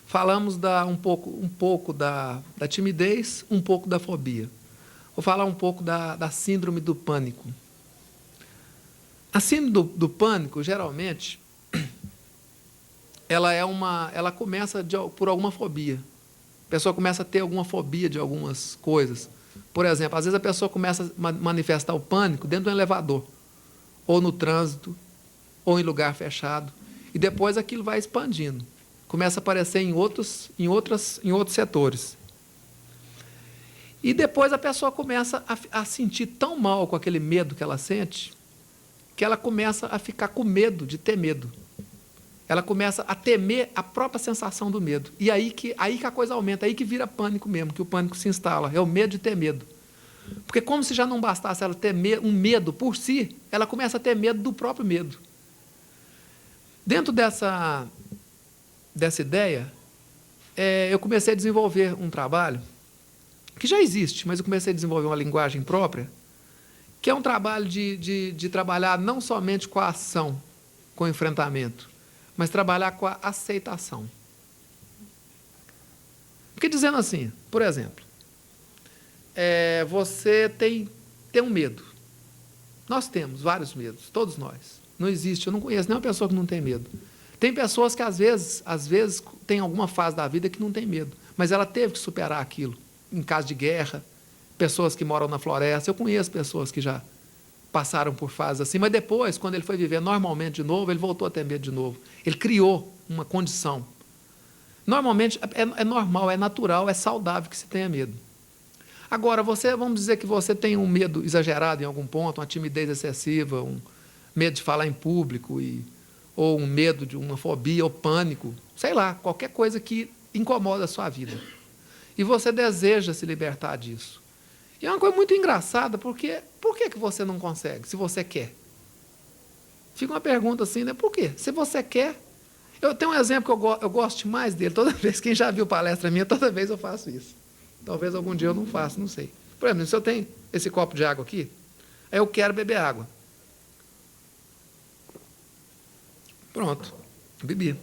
Falamos um pouco da timidez, um pouco da fobia. Vou falar um pouco da síndrome do pânico. A síndrome do pânico, geralmente, ela começa por alguma fobia. A pessoa começa a ter alguma fobia de algumas coisas. Por exemplo, às vezes a pessoa começa a manifestar o pânico dentro do elevador, ou no trânsito, ou em lugar fechado. E depois aquilo vai expandindo. Começa a aparecer em outros setores. E depois a pessoa começa a sentir tão mal com aquele medo que ela sente, que ela começa a ficar com medo de ter medo. Ela começa a temer a própria sensação do medo. E aí que a coisa aumenta, aí que vira pânico mesmo, que o pânico se instala. É o medo de ter medo. Porque como se já não bastasse ela ter um medo por si, ela começa a ter medo do próprio medo. Dentro dessa ideia, eu comecei a desenvolver um trabalho, que já existe, mas eu comecei a desenvolver uma linguagem própria, que é um trabalho de trabalhar não somente com a ação, com o enfrentamento, mas trabalhar com a aceitação. Porque dizendo assim, por exemplo, você tem um medo. Nós temos vários medos, todos nós. Não existe, eu não conheço nenhuma pessoa que não tem medo. Tem pessoas que às vezes tem alguma fase da vida que não tem medo, mas ela teve que superar aquilo, em caso de guerra, pessoas que moram na floresta. Eu conheço pessoas que já passaram por fases assim, mas depois, quando ele foi viver normalmente de novo, ele voltou a ter medo de novo. Ele criou uma condição. Normalmente, é normal, é natural, é saudável que se tenha medo. Agora, vamos dizer que você tem um medo exagerado em algum ponto, uma timidez excessiva, um medo de falar em público, ou um medo de uma fobia ou pânico, sei lá, qualquer coisa que incomoda a sua vida. E você deseja se libertar disso. E é uma coisa muito engraçada, porque por que você não consegue, se você quer? Fica uma pergunta assim, né? Por quê? Se você quer. Eu tenho um exemplo que eu gosto mais dele. Toda vez, quem já viu palestra minha, toda vez eu faço isso. Talvez algum dia eu não faça, não sei. Por exemplo, se eu tenho esse copo de água aqui, aí eu quero beber água. Pronto, bebi.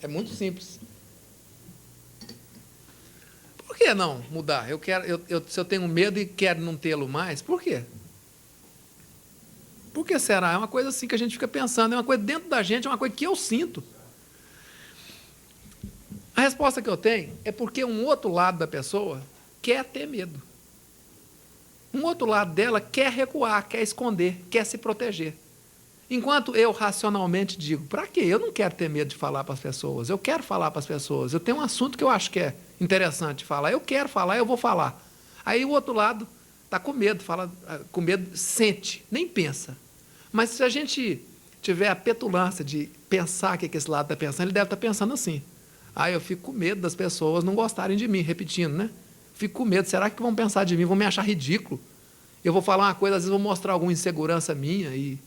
É muito simples. Por que não mudar? Se eu tenho medo e quero não tê-lo mais, por quê? Por que será? É uma coisa assim que a gente fica pensando, é uma coisa dentro da gente, é uma coisa que eu sinto. A resposta que eu tenho é porque um outro lado da pessoa quer ter medo. Um outro lado dela quer recuar, quer esconder, quer se proteger. Enquanto eu racionalmente digo, para quê? Eu não quero ter medo de falar para as pessoas, eu quero falar para as pessoas, eu tenho um assunto que eu acho que é interessante falar, eu quero falar, eu vou falar. Aí o outro lado está com medo, fala, com medo, sente, nem pensa. Mas se a gente tiver a petulância de pensar o que esse lado está pensando, ele deve estar pensando assim. Eu fico com medo das pessoas não gostarem de mim, repetindo, né? Fico com medo, será que vão pensar de mim, vão me achar ridículo? Eu vou falar uma coisa, às vezes vou mostrar alguma insegurança minha e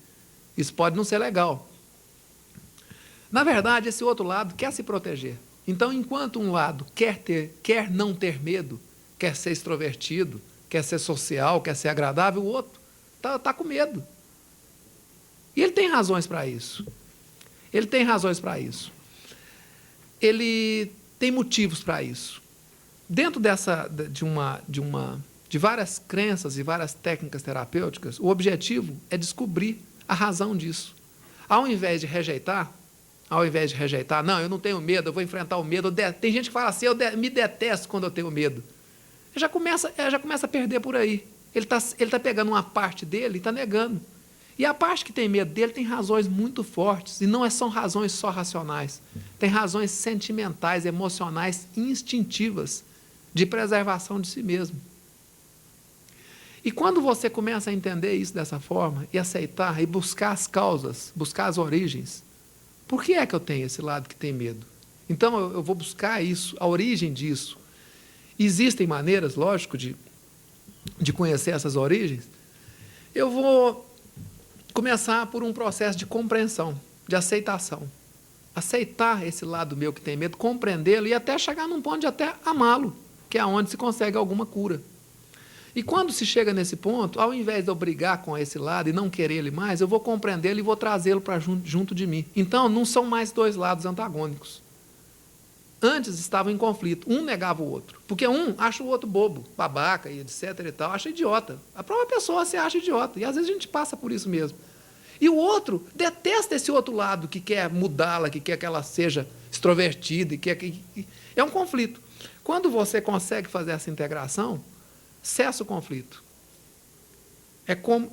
isso pode não ser legal. Na verdade, esse outro lado quer se proteger. Então, enquanto um lado quer não ter medo, quer ser extrovertido, quer ser social, quer ser agradável, o outro está com medo. E ele tem razões para isso. Ele tem razões para isso. Ele tem motivos para isso. Dentro de várias crenças e várias técnicas terapêuticas, o objetivo é descobrir a razão disso. Ao invés de rejeitar, não, eu não tenho medo, eu vou enfrentar o medo. Tem gente que fala assim, eu me detesto quando eu tenho medo. Já começa a perder por aí. Ele tá pegando uma parte dele e está negando. E a parte que tem medo dele tem razões muito fortes, e não são razões só racionais. Tem razões sentimentais, emocionais, instintivas, de preservação de si mesmo. E quando você começa a entender isso dessa forma, e aceitar, e buscar as causas, buscar as origens, por que é que eu tenho esse lado que tem medo? Então, eu vou buscar isso, a origem disso. Existem maneiras, lógico, de conhecer essas origens. Eu vou começar por um processo de compreensão, de aceitação. Aceitar esse lado meu que tem medo, compreendê-lo e até chegar num ponto de até amá-lo, que é onde se consegue alguma cura. E quando se chega nesse ponto, ao invés de eu brigar com esse lado e não querer ele mais, eu vou compreendê-lo e vou trazê-lo para junto de mim. Então, não são mais dois lados antagônicos. antes estavam em conflito. Um negava o outro. Porque um acha o outro bobo, babaca, e etc. e tal, acha idiota. A própria pessoa se acha idiota. E às vezes a gente passa por isso mesmo. E o outro detesta esse outro lado que quer mudá-la, que quer que ela seja extrovertida. É um conflito. Quando você consegue fazer essa integração, cessa o conflito.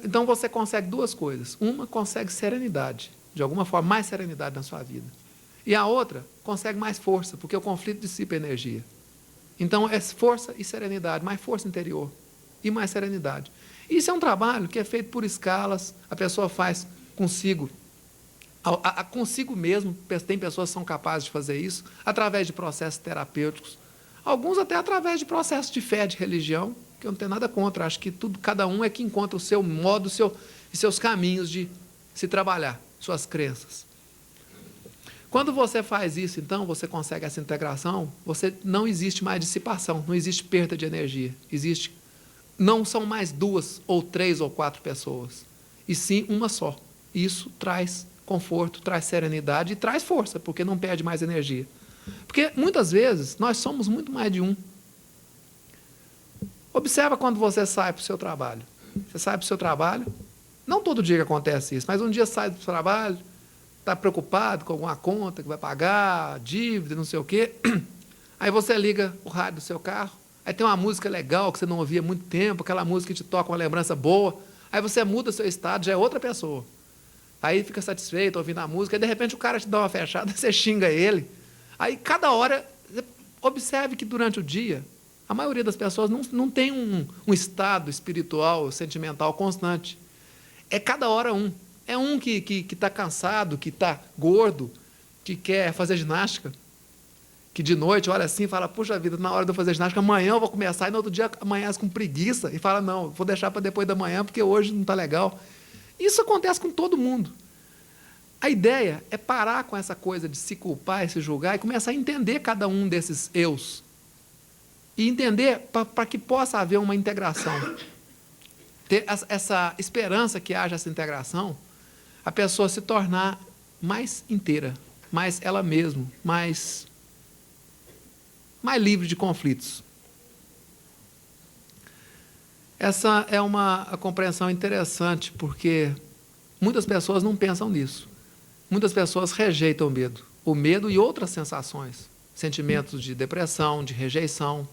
Então você consegue duas coisas. Uma, consegue serenidade, de alguma forma, mais serenidade na sua vida. E a outra, consegue mais força, porque o conflito dissipa energia. Então, é força e serenidade, mais força interior e mais serenidade. Isso é um trabalho que é feito por escalas, a pessoa faz consigo, consigo mesmo, tem pessoas que são capazes de fazer isso, através de processos terapêuticos, alguns até através de processos de fé, de religião, que eu não tenho nada contra, acho que cada um é que encontra o seu modo e seus caminhos de se trabalhar, suas crenças. Quando você faz isso, então, você consegue essa integração, não existe mais dissipação, não existe perda de energia, não são mais 2 ou 3 ou 4 pessoas, e sim uma só. Isso traz conforto, traz serenidade e traz força, porque não perde mais energia. Porque, muitas vezes, nós somos muito mais de um. Observa quando você sai para o seu trabalho. Você sai para o seu trabalho, não todo dia que acontece isso, mas um dia sai do trabalho, está preocupado com alguma conta que vai pagar, dívida, não sei o quê. Aí você liga o rádio do seu carro, aí tem uma música legal que você não ouvia há muito tempo, aquela música que te toca uma lembrança boa, aí você muda o seu estado, já é outra pessoa. Aí fica satisfeito ouvindo a música, aí de repente o cara te dá uma fechada, você xinga ele. Aí cada hora, observe que durante o dia, a maioria das pessoas não tem um estado espiritual, sentimental constante. É cada hora um. É um que está cansado, que está gordo, que quer fazer ginástica, que de noite olha assim e fala, puxa vida, na hora de eu fazer ginástica, amanhã eu vou começar, e no outro dia amanhece com preguiça, e fala, não, vou deixar para depois da manhã, porque hoje não está legal. Isso acontece com todo mundo. A ideia é parar com essa coisa de se culpar e se julgar e começar a entender cada um desses eus. E entender para que possa haver uma integração. Ter essa esperança que haja essa integração, a pessoa se tornar mais inteira, mais ela mesma, mais livre de conflitos. Essa é uma compreensão interessante, porque muitas pessoas não pensam nisso. Muitas pessoas rejeitam o medo e outras sensações, sentimentos de depressão, de rejeição.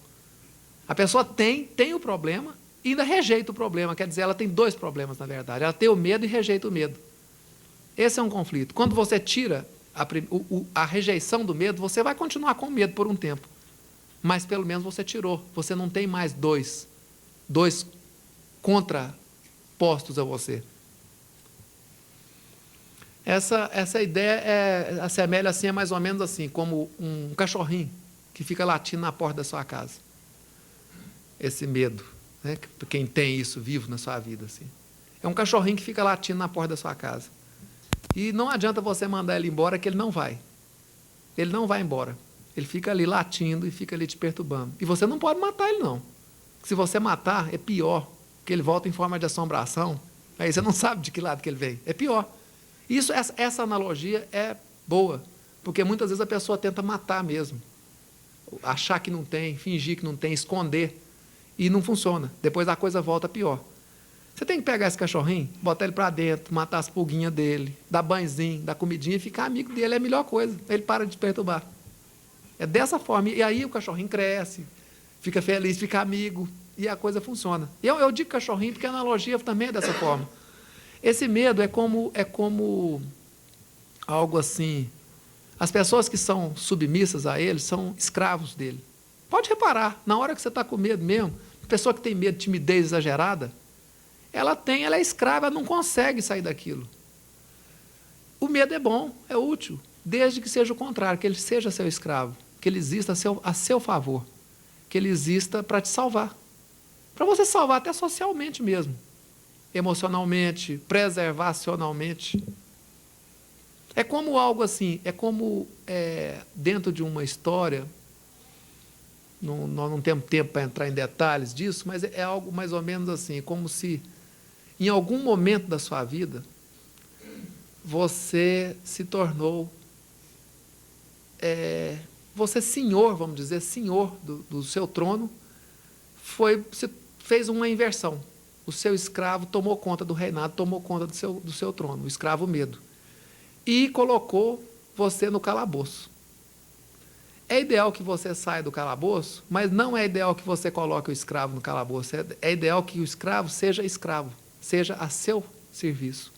A pessoa tem o problema e ainda rejeita o problema, quer dizer, ela tem 2 problemas, na verdade. Ela tem o medo e rejeita o medo. Esse é um conflito. Quando você tira a rejeição do medo, você vai continuar com medo por um tempo. Mas, pelo menos, você tirou. Você não tem mais dois contrapostos a você. Essa ideia assemelha assim, é mais ou menos assim, como um cachorrinho que fica latindo na porta da sua casa. Esse medo, né? Quem tem isso vivo na sua vida. Assim. É um cachorrinho que fica latindo na porta da sua casa. E não adianta você mandar ele embora, que ele não vai. Ele não vai embora. Ele fica ali latindo e fica ali te perturbando. E você não pode matar ele, não. Se você matar, é pior, porque ele volta em forma de assombração. Aí você não sabe de que lado que ele vem. É pior. Essa analogia é boa, porque muitas vezes a pessoa tenta matar mesmo. Achar que não tem, fingir que não tem, esconder. E não funciona. Depois a coisa volta pior. Você tem que pegar esse cachorrinho, botar ele para dentro, matar as pulguinhas dele, dar banhozinho, dar comidinha e ficar amigo dele. É a melhor coisa. Ele para de perturbar. É dessa forma. E aí o cachorrinho cresce, fica feliz, fica amigo, e a coisa funciona. Eu digo cachorrinho porque a analogia também é dessa forma. Esse medo é como algo assim. As pessoas que são submissas a ele são escravos dele. Pode reparar, na hora que você está com medo mesmo, a pessoa que tem medo, timidez exagerada, ela é escrava, ela não consegue sair daquilo. O medo é bom, é útil, desde que seja o contrário, que ele seja seu escravo, que ele exista a seu favor, que ele exista para te salvar. Para você salvar até socialmente mesmo, emocionalmente, preservacionalmente. É como algo assim, dentro de uma história, nós não temos tempo para entrar em detalhes disso, mas é algo mais ou menos assim, como se em algum momento da sua vida você se tornou você senhor, vamos dizer, senhor do seu trono, você fez uma inversão. O seu escravo tomou conta do reinado, tomou conta do seu trono, o escravo medo. E colocou você no calabouço. É ideal que você saia do calabouço, mas não é ideal que você coloque o escravo no calabouço. É ideal que o escravo, seja a seu serviço.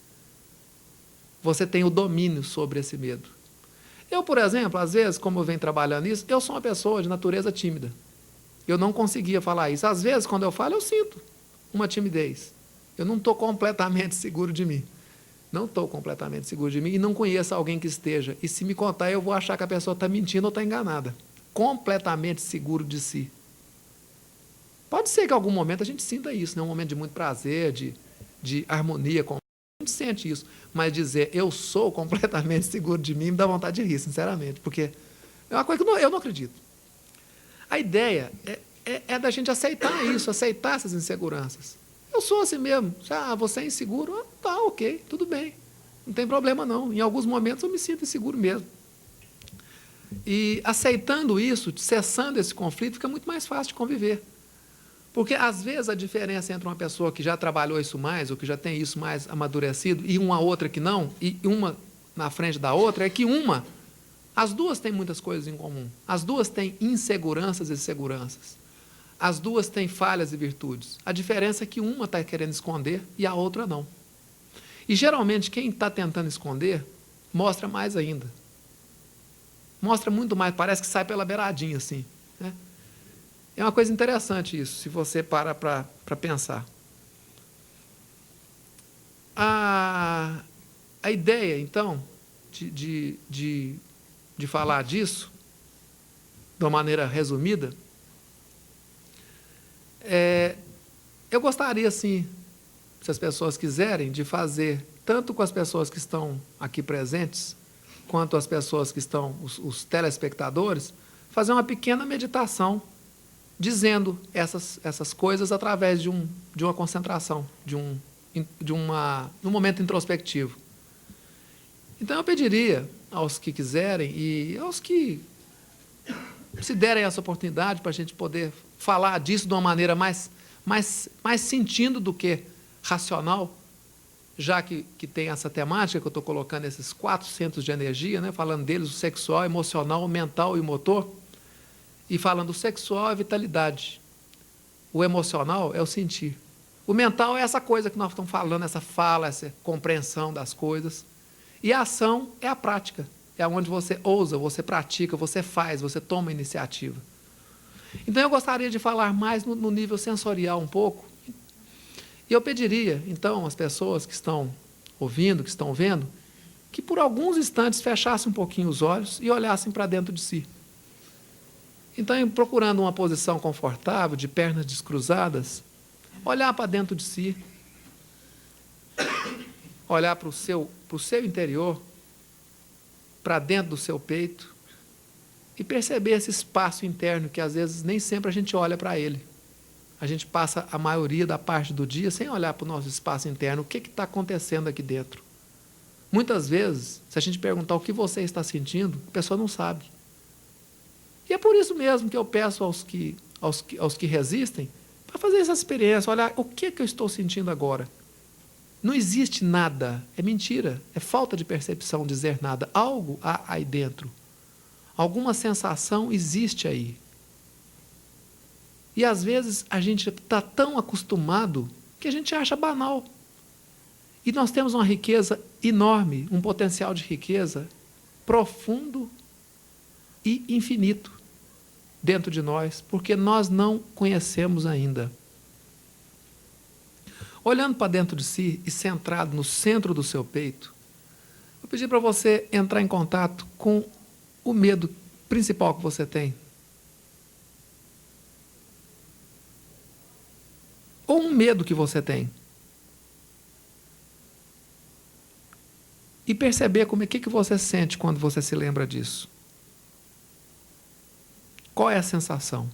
Você tem o domínio sobre esse medo. Eu, por exemplo, às vezes, como eu venho trabalhando nisso, eu sou uma pessoa de natureza tímida. Eu não conseguia falar isso. Às vezes, quando eu falo, eu sinto uma timidez. Eu não estou completamente seguro de mim. Não estou completamente seguro de mim e não conheço alguém que esteja. E se me contar, eu vou achar que a pessoa está mentindo ou está enganada. Completamente seguro de si. Pode ser que em algum momento a gente sinta isso, né? Um momento de muito prazer, de harmonia com a gente sente isso. Mas dizer eu sou completamente seguro de mim me dá vontade de rir, sinceramente, porque é uma coisa que eu não acredito. A ideia é da gente aceitar isso, aceitar essas inseguranças. Eu sou assim mesmo. Você é inseguro? Tá, ok, tudo bem. Não tem problema, não. Em alguns momentos eu me sinto inseguro mesmo. E aceitando isso, cessando esse conflito, fica muito mais fácil de conviver. Porque, às vezes, a diferença entre uma pessoa que já trabalhou isso mais, ou que já tem isso mais amadurecido, e uma outra que não, e uma na frente da outra, é que as duas têm muitas coisas em comum. As duas têm inseguranças e seguranças. As duas têm falhas e virtudes. A diferença é que uma está querendo esconder e a outra não. E, geralmente, quem está tentando esconder, mostra mais ainda. Mostra muito mais, parece que sai pela beiradinha, assim, né? É uma coisa interessante isso, se você para pensar. A ideia, então, de falar disso, de uma maneira resumida, eu gostaria, sim, se as pessoas quiserem, de fazer, tanto com as pessoas que estão aqui presentes, quanto as pessoas que estão, os telespectadores, fazer uma pequena meditação, dizendo essas coisas através de uma concentração, de um momento introspectivo. Então, eu pediria aos que quiserem e aos que se derem essa oportunidade para a gente poder falar disso de uma maneira mais sentindo do que racional, já que tem essa temática que eu estou colocando, esses 4 centros de energia, né, falando deles, o sexual, emocional, mental e motor, e falando o sexual é a vitalidade, o emocional é o sentir, o mental é essa coisa que nós estamos falando, essa fala, essa compreensão das coisas, e a ação é a prática, é onde você ousa, você pratica, você faz, você toma iniciativa. Então, eu gostaria de falar mais no nível sensorial um pouco, e eu pediria, então, às pessoas que estão ouvindo, que estão vendo, que por alguns instantes fechassem um pouquinho os olhos e olhassem para dentro de si. Então, procurando uma posição confortável, de pernas descruzadas, olhar para dentro de si, olhar para o seu interior, para dentro do seu peito, e perceber esse espaço interno que, às vezes, nem sempre a gente olha para ele. A gente passa a maioria da parte do dia sem olhar para o nosso espaço interno, o que está acontecendo aqui dentro. Muitas vezes, se a gente perguntar o que você está sentindo, a pessoa não sabe. E é por isso mesmo que eu peço aos que resistem para fazer essa experiência, olhar o que eu estou sentindo agora. Não existe nada, é mentira, é falta de percepção dizer nada. Algo há aí dentro. Alguma sensação existe aí. E, às vezes, a gente está tão acostumado que a gente acha banal. E nós temos uma riqueza enorme, um potencial de riqueza profundo e infinito dentro de nós, porque nós não conhecemos ainda. Olhando para dentro de si e centrado no centro do seu peito, vou pedir para você entrar em contato com o medo principal que você tem. Ou um medo que você tem. E perceber o que você sente quando você se lembra disso. Qual é a sensação?